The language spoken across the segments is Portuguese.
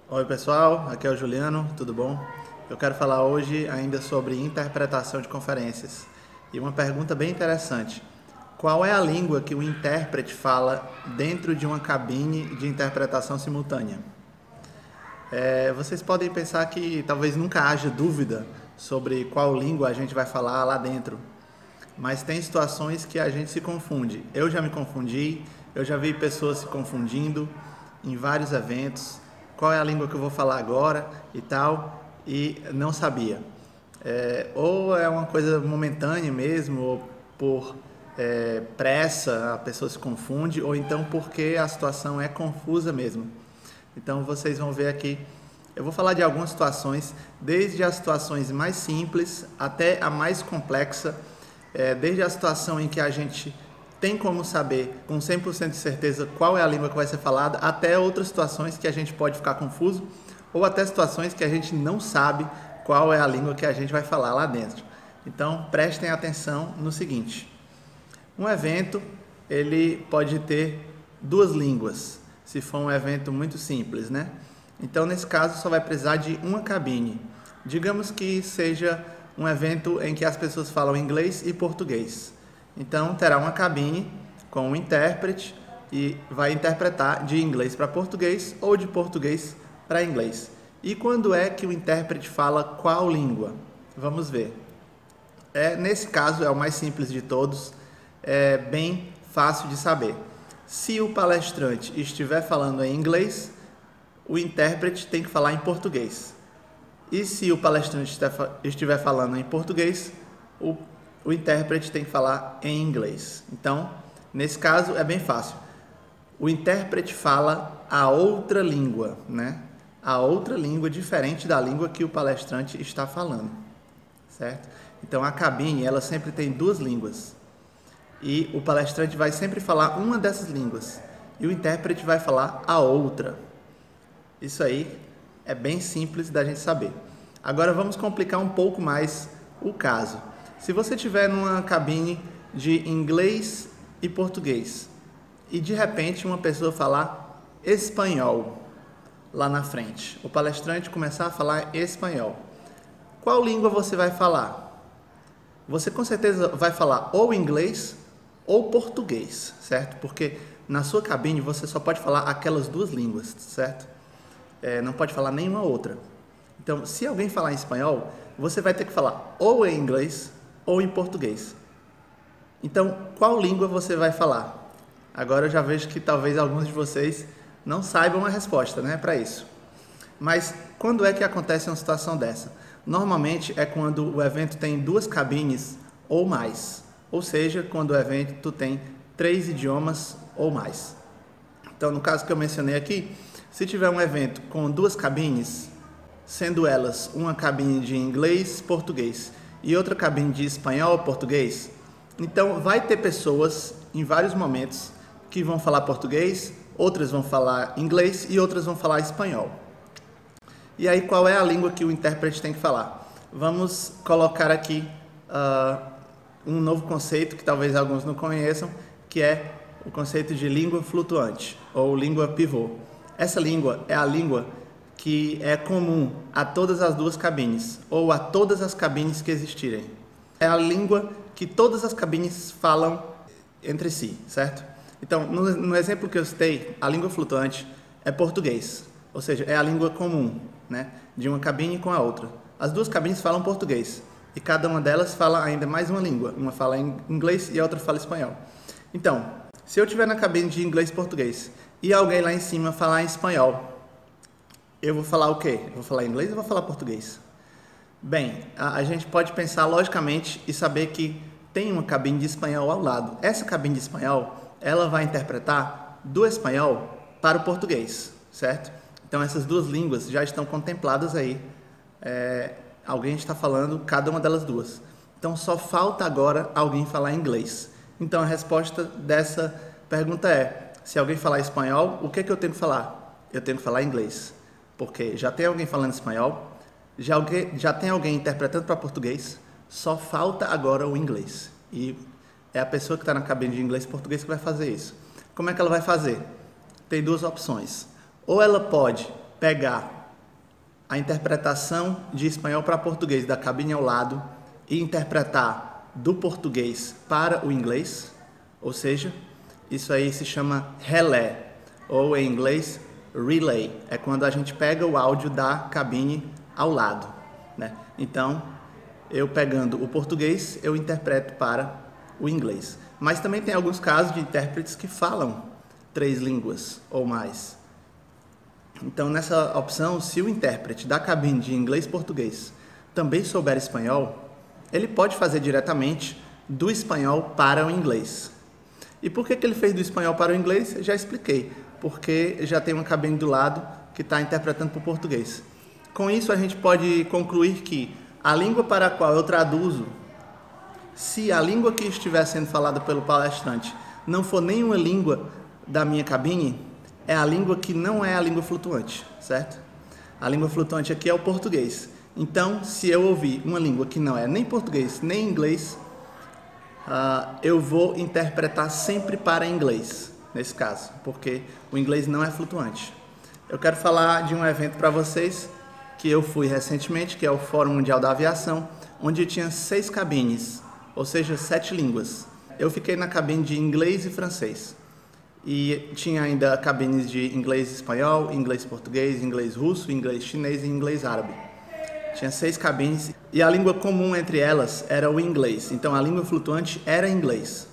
Oi pessoal, aqui é o Juliano, tudo bom? Eu quero falar hoje ainda sobre interpretação de conferências. E uma pergunta bem interessante: qual é a língua que o intérprete fala dentro de uma cabine de interpretação simultânea? Vocês podem pensar que talvez nunca haja dúvida sobre qual língua a gente vai falar lá dentro, mas tem situações que a gente se confunde. Eu já me confundi, eu já vi pessoas se confundindo em vários eventos. Qual é a língua que eu vou falar agora e tal, e não sabia. Ou é uma coisa momentânea mesmo, ou por pressa a pessoa se confunde, ou então porque a situação é confusa mesmo. Então vocês vão ver aqui, eu vou falar de algumas situações, desde as situações mais simples até a mais complexa, desde a situação em que a gente tem como saber com 100% de certeza qual é a língua que vai ser falada, até outras situações que a gente pode ficar confuso, ou até situações que a gente não sabe qual é a língua que a gente vai falar lá dentro. Então prestem atenção no seguinte: um evento ele pode ter duas línguas, se for um evento muito simples, né? Então nesse caso só vai precisar de uma cabine. Digamos que seja um evento em que as pessoas falam inglês e português. Então terá uma cabine com um intérprete e vai interpretar de inglês para português ou de português para inglês. E quando é que o intérprete fala qual língua? Vamos ver. Nesse caso é o mais simples de todos, é bem fácil de saber. Se o palestrante estiver falando em inglês, o intérprete tem que falar em português. E se o palestrante estiver falando em português, o intérprete tem que falar em inglês. Então, nesse caso é bem fácil. O intérprete fala a outra língua, né? A outra língua diferente da língua que o palestrante está falando, certo? Então a cabine, ela sempre tem duas línguas. E o palestrante vai sempre falar uma dessas línguas e o intérprete vai falar a outra. Isso aí é bem simples da gente saber. Agora vamos complicar um pouco mais o caso. Se você estiver numa cabine de inglês e português e de repente uma pessoa falar espanhol lá na frente, o palestrante começar a falar espanhol, qual língua você vai falar? Você com certeza vai falar ou inglês ou português, certo? Porque na sua cabine você só pode falar aquelas duas línguas, certo? Não pode falar nenhuma outra. Então, se alguém falar em espanhol, você vai ter que falar ou em inglês ou em português. Então, qual língua você vai falar? Agora eu já vejo que talvez alguns de vocês não saibam a resposta, né, para isso. Mas quando é que acontece uma situação dessa? Normalmente é quando o evento tem duas cabines ou mais. Ou seja, quando o evento tem 3 idiomas ou mais. Então, no caso que eu mencionei aqui, se tiver um evento com duas cabines, sendo elas uma cabine de inglês, português e outra cabine de espanhol, português, então vai ter pessoas em vários momentos que vão falar português, outras vão falar inglês e outras vão falar espanhol. E aí qual é a língua que o intérprete tem que falar? Vamos colocar aqui um novo conceito que talvez alguns não conheçam, que é o conceito de língua flutuante ou língua pivô. Essa língua é a língua que é comum a todas as duas cabines ou a todas as cabines que existirem. É a língua que todas as cabines falam entre si, certo? Então, no exemplo que eu citei, a língua flutuante é português, ou seja, é a língua comum, né, de uma cabine com a outra. As duas cabines falam português e cada uma delas fala ainda mais uma língua. Uma fala em inglês e a outra fala espanhol. Então, se eu estiver na cabine de inglês e português e alguém lá em cima falar em espanhol, eu vou falar o quê? Eu vou falar inglês ou vou falar português? Bem, a gente pode pensar logicamente e saber que tem uma cabine de espanhol ao lado. Essa cabine de espanhol, ela vai interpretar do espanhol para o português, certo? Então essas duas línguas já estão contempladas aí. Alguém está falando cada uma delas duas. Então só falta agora alguém falar inglês. Então a resposta dessa pergunta é: se alguém falar espanhol, o que é que eu tenho que falar? Eu tenho que falar inglês. Porque já tem alguém falando espanhol, já tem alguém interpretando para português, só falta agora o inglês. E é a pessoa que está na cabine de inglês e português que vai fazer isso. Como é que ela vai fazer? Tem duas opções. Ou ela pode pegar a interpretação de espanhol para português da cabine ao lado e interpretar do português para o inglês, ou seja, isso aí se chama relé, ou em inglês relay, é quando a gente pega o áudio da cabine ao lado, né? Então, eu pegando o português, eu interpreto para o inglês. Mas também tem alguns casos de intérpretes que falam 3 línguas ou mais. Então, nessa opção, se o intérprete da cabine de inglês-português também souber espanhol, ele pode fazer diretamente do espanhol para o inglês. E por que ele fez do espanhol para o inglês? Eu já expliquei. Porque já tem uma cabine do lado que está interpretando para o português. Com isso, a gente pode concluir que a língua para a qual eu traduzo, se a língua que estiver sendo falada pelo palestrante não for nenhuma língua da minha cabine, é a língua que não é a língua flutuante, certo? A língua flutuante aqui é o português. Então, se eu ouvir uma língua que não é nem português nem inglês, eu vou interpretar sempre para inglês, nesse caso, porque o inglês não é flutuante. Eu quero falar de um evento para vocês que eu fui recentemente, que é o Fórum Mundial da Aviação, onde tinha 6 cabines, ou seja, 7 línguas. Eu fiquei na cabine de inglês e francês. E tinha ainda cabines de inglês e espanhol, inglês e português, inglês russo, inglês chinês e inglês árabe. Tinha 6 cabines e a língua comum entre elas era o inglês. Então a língua flutuante era inglês.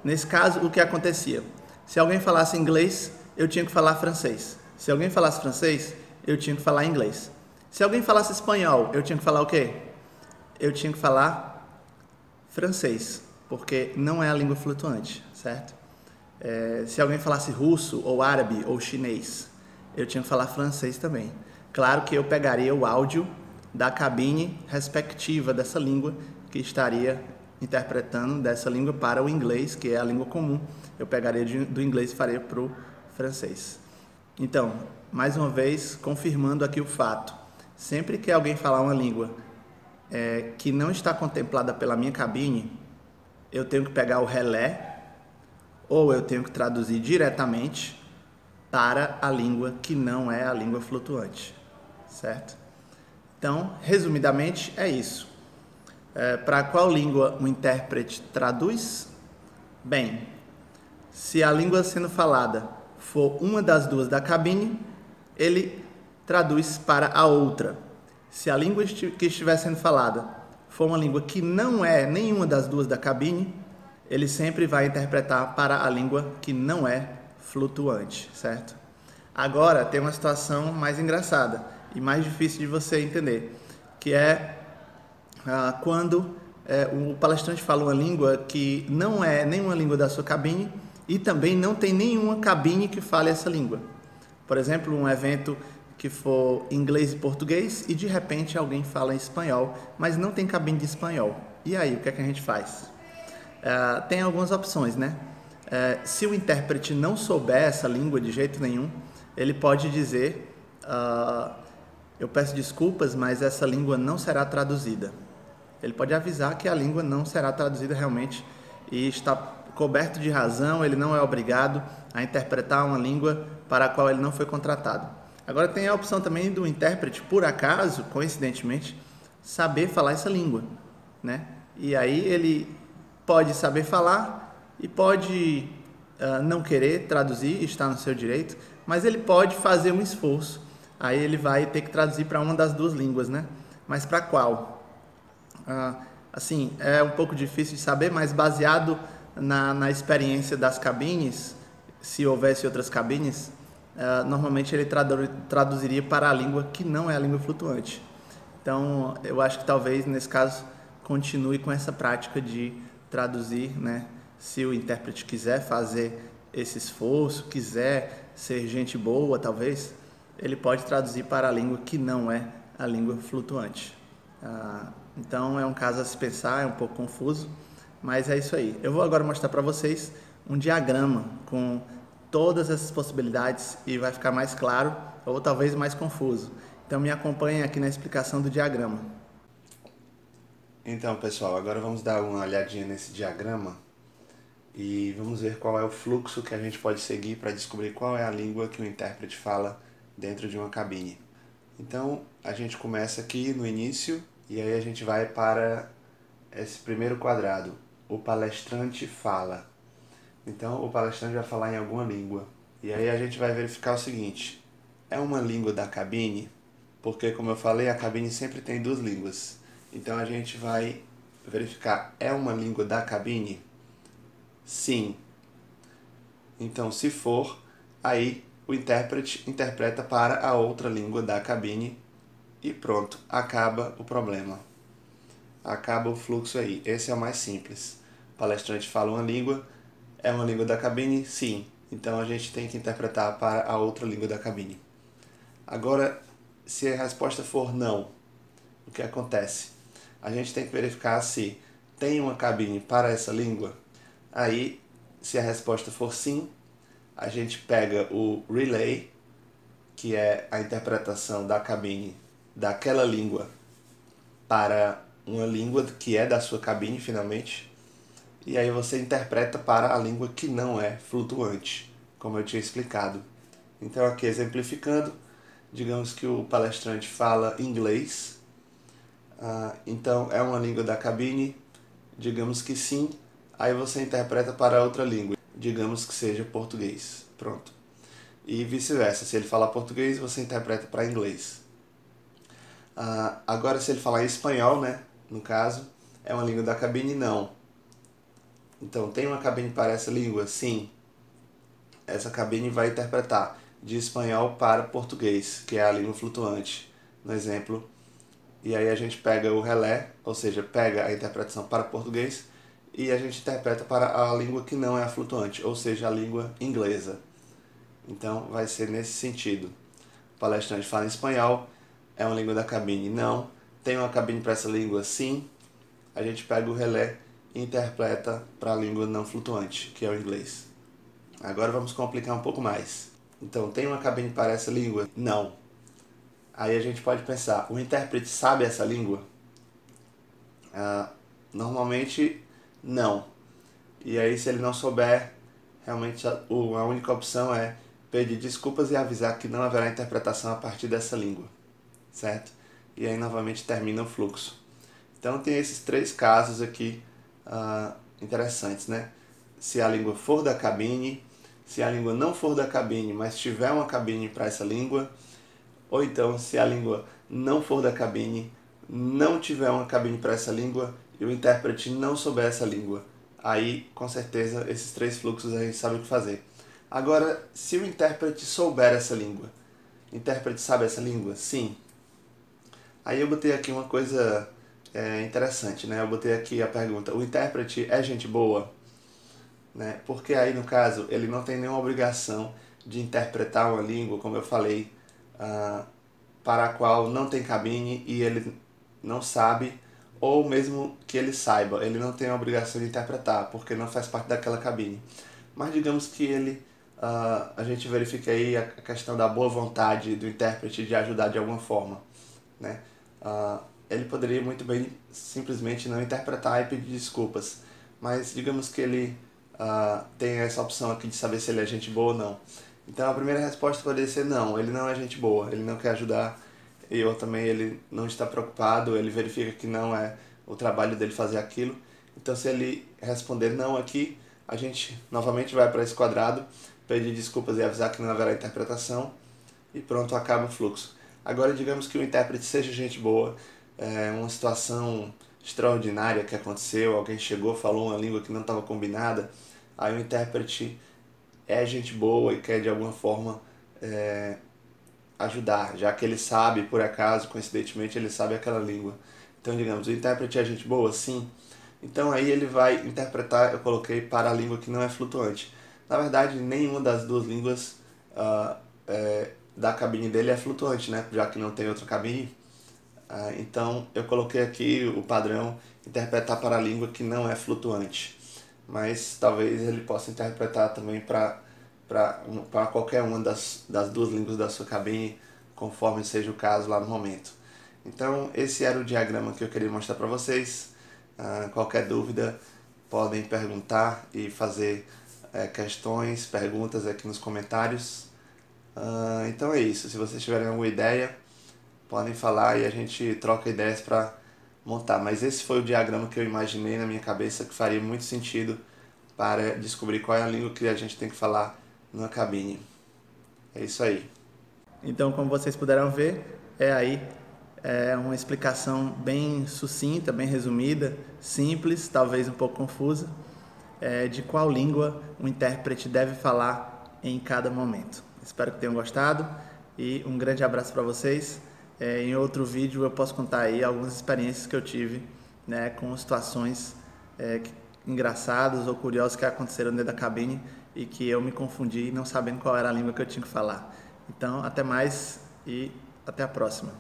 Nesse caso, o que acontecia? Se alguém falasse inglês, eu tinha que falar francês. Se alguém falasse francês, eu tinha que falar inglês. Se alguém falasse espanhol, eu tinha que falar o quê? Eu tinha que falar francês, porque não é a língua flutuante, certo? Se alguém falasse russo, ou árabe, ou chinês, eu tinha que falar francês também. Claro que eu pegaria o áudio da cabine respectiva dessa língua que estaria interpretando dessa língua para o inglês, que é a língua comum. Eu pegaria do inglês e faria para o francês. Então, mais uma vez, confirmando aqui o fato. Sempre que alguém falar uma língua que não está contemplada pela minha cabine, eu tenho que pegar o relé ou eu tenho que traduzir diretamente para a língua que não é a língua flutuante, certo? Então, resumidamente, é isso. Para qual língua o intérprete traduz? Bem, se a língua sendo falada for uma das 2 da cabine, ele traduz para a outra. Se a língua que estiver sendo falada for uma língua que não é nenhuma das 2 da cabine, ele sempre vai interpretar para a língua que não é flutuante, certo? Agora tem uma situação mais engraçada e mais difícil de você entender, que é quando o palestrante fala uma língua que não é nenhuma língua da sua cabine e também não tem nenhuma cabine que fale essa língua. Por exemplo, um evento que for inglês e português e de repente alguém fala em espanhol, mas não tem cabine de espanhol. E aí, o que é que a gente faz? Tem algumas opções, né? Se o intérprete não souber essa língua de jeito nenhum, ele pode dizer, eu peço desculpas, mas essa língua não será traduzida. Ele pode avisar que a língua não será traduzida realmente e está coberto de razão, ele não é obrigado a interpretar uma língua para a qual ele não foi contratado. Agora tem a opção também do intérprete, por acaso, coincidentemente, saber falar essa língua, né? E aí ele pode saber falar e pode não querer traduzir, está no seu direito, mas ele pode fazer um esforço. Aí ele vai ter que traduzir para uma das 2 línguas, né? Mas para qual? Assim, é um pouco difícil de saber, mas baseado na experiência das cabines, se houvesse outras cabines, normalmente ele traduziria para a língua que não é a língua flutuante. Então, eu acho que talvez, nesse caso, continue com essa prática de traduzir, né? Se o intérprete quiser fazer esse esforço, quiser ser gente boa, talvez, ele pode traduzir para a língua que não é a língua flutuante. Então, é um caso a se pensar, é um pouco confuso, mas é isso aí. Eu vou agora mostrar para vocês um diagrama com todas essas possibilidades e vai ficar mais claro ou talvez mais confuso. Então, me acompanhem aqui na explicação do diagrama. Então, pessoal, agora vamos dar uma olhadinha nesse diagrama e vamos ver qual é o fluxo que a gente pode seguir para descobrir qual é a língua que o intérprete fala dentro de uma cabine. Então a gente começa aqui no início e aí a gente vai para esse primeiro quadrado. O palestrante fala. Então o palestrante vai falar em alguma língua. E aí a gente vai verificar o seguinte: é uma língua da cabine? Porque, como eu falei, a cabine sempre tem duas línguas. Então a gente vai verificar: é uma língua da cabine? Sim. Então, se for, aí o intérprete interpreta para a outra língua da cabine e pronto, acaba o problema. Acaba o fluxo aí. Esse é o mais simples. O palestrante fala uma língua, é uma língua da cabine? Sim. Então a gente tem que interpretar para a outra língua da cabine. Agora, se a resposta for não, o que acontece? A gente tem que verificar se tem uma cabine para essa língua. Aí, se a resposta for sim, a gente pega o relay, que é a interpretação da cabine daquela língua para uma língua que é da sua cabine finalmente, e aí você interpreta para a língua que não é flutuante, como eu tinha explicado. Então aqui exemplificando, digamos que o palestrante fala inglês, então é uma língua da cabine, digamos que sim, aí você interpreta para outra língua, digamos que seja português, pronto. E vice-versa, se ele falar português, você interpreta para inglês. Agora, se ele falar espanhol, né, no caso, é uma língua da cabine? Não. Então, tem uma cabine para essa língua? Sim. Essa cabine vai interpretar de espanhol para português, que é a língua flutuante, no exemplo. E aí a gente pega o relé, ou seja, pega a interpretação para português e a gente interpreta para a língua que não é a flutuante, ou seja, a língua inglesa. Então, vai ser nesse sentido. O palestrante fala em espanhol, é uma língua da cabine? Não. Tem uma cabine para essa língua? Sim. A gente pega o relé e interpreta para a língua não flutuante, que é o inglês. Agora vamos complicar um pouco mais. Então, tem uma cabine para essa língua? Não. Aí a gente pode pensar, o intérprete sabe essa língua? Normalmente, não. E aí, se ele não souber, realmente a única opção é pedir desculpas e avisar que não haverá interpretação a partir dessa língua, certo? E aí, novamente, termina o fluxo. Então, tem esses três casos aqui interessantes, né? Se a língua for da cabine, se a língua não for da cabine, mas tiver uma cabine para essa língua, ou então se a língua não for da cabine, não tiver uma cabine para essa língua e o intérprete não souber essa língua. Aí, com certeza, esses três fluxos a gente sabe o que fazer. Agora, se o intérprete souber essa língua, o intérprete sabe essa língua? Sim. Aí eu botei aqui uma coisa interessante, né? Eu botei aqui a pergunta, o intérprete é gente boa? Né? Porque aí, no caso, ele não tem nenhuma obrigação de interpretar uma língua, como eu falei, para a qual não tem cabine e ele não sabe, ou mesmo que ele saiba, ele não tem a obrigação de interpretar, porque não faz parte daquela cabine. Mas digamos que ele, a gente verifica aí a questão da boa vontade do intérprete de ajudar de alguma forma, né? Ele poderia muito bem simplesmente não interpretar e pedir desculpas, mas digamos que ele tem essa opção aqui de saber se ele é gente boa ou não. Então a primeira resposta poderia ser não, ele não é gente boa, ele não quer ajudar, e ou também ele não está preocupado, ele verifica que não é o trabalho dele fazer aquilo. Então se ele responder não aqui, a gente novamente vai para esse quadrado, pedir desculpas e avisar que não haverá interpretação, e pronto, acaba o fluxo. Agora digamos que o intérprete seja gente boa, uma situação extraordinária que aconteceu, alguém chegou, falou uma língua que não estava combinada, aí o intérprete é gente boa e quer de alguma forma ajudar, já que ele sabe, por acaso, coincidentemente, ele sabe aquela língua. Então, digamos, o intérprete é gente boa? Sim. Então aí ele vai interpretar, eu coloquei para a língua que não é flutuante. Na verdade, nenhuma das duas línguas da cabine dele é flutuante, né? Já que não tem outra cabine. Então eu coloquei aqui o padrão interpretar para a língua que não é flutuante. Mas talvez ele possa interpretar também para qualquer uma das duas línguas da sua cabine, conforme seja o caso lá no momento. Então esse era o diagrama que eu queria mostrar para vocês. Qualquer dúvida podem perguntar e fazer questões, perguntas aqui nos comentários. Então é isso. Se vocês tiverem alguma ideia, podem falar e a gente troca ideias para montar. Mas esse foi o diagrama que eu imaginei na minha cabeça que faria muito sentido para descobrir qual é a língua que a gente tem que falar numa cabine. É isso aí. Então, como vocês puderam ver, é uma explicação bem sucinta, bem resumida, simples, talvez um pouco confusa, de qual língua o intérprete deve falar em cada momento. Espero que tenham gostado e um grande abraço para vocês. Em outro vídeo eu posso contar aí algumas experiências que eu tive, né, com situações engraçadas ou curiosas que aconteceram dentro da cabine e que eu me confundi não sabendo qual era a língua que eu tinha que falar. Então, até mais e até a próxima.